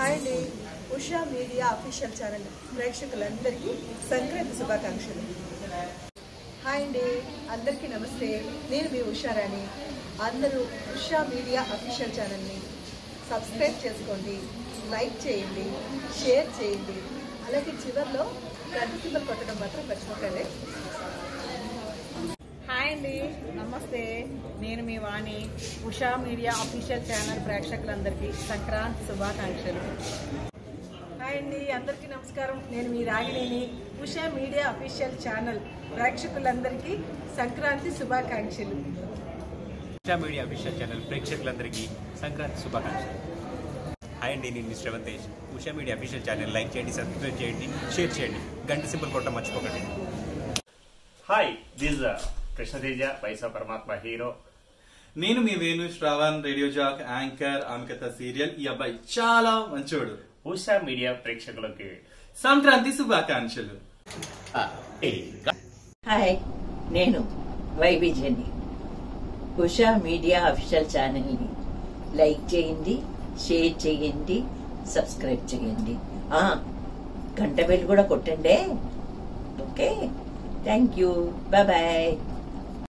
Hi అండి, Usha media official channel ప్రేక్షకులందరికీ సంక్రాంతి శుభాకాంక్షలు. హాయ్ అండి, అందరికీ నమస్తే. నేను మీ ఉషారాణి. అందరూ ఉషా మీడియా అఫీషియల్ ఛానల్ని సబ్స్క్రైబ్ చేసుకోండి, లైక్ చేయండి, షేర్ చేయండి. అలాగే చివరిలో గంట సింబల్ కొట్టడం మాత్రం మర్చిపోకండి. హాయ్ అండి, నమస్తే. నేను మీ వాణి. ఉషా మీడియా అఫీషియల్ ఛానల్ ప్రేక్షకులందరికీ సంక్రాంతి శుభాకాంక్షలు. హాయ్ అండి, అందరికీ నమస్కారం. నేను మీ రాగిణిని. ఉషా మీడియా అఫీషియల్ ఛానల్ ప్రేక్షకులందరికీ సంక్రాంతి శుభాకాంక్షలు. ఉషా మీడియా అఫీషియల్ ఛానల్ ప్రేక్షకులందరికీ సంక్రాంతి శుభాకాంక్షలు. హాయ్ అండి, నేను mister Sravantesh. Usha media official channel like చేయండి, సబ్స్క్రైబ్ చేయండి, షేర్ చేయండి, గంట సింబల్ కొట్టడం మర్చిపోకండి. హాయ్, దిస్ కృష్ణతేజ పైసా పరమాత్మ హీరో. నేను మీ Venu Shravan, radio jock, anchor, ఆమెకథ సీరియల్. ఈ అబ్బాయి చాలా మంచోడు. ఉషా మీడియా ప్రేక్షకులకి సంక్రాంతి శుభాకాంక్షలు. హాయ్, నేను వైవిజని. ఉషా మీడియా అఫీషియల్ ఛానల్ని లైక్ చేయండి, షేర్ చేయండి, సబ్స్క్రైబ్ చేయండి. గంట బెల్ కూడా కొట్టండి. Okay, thank you, bye bye.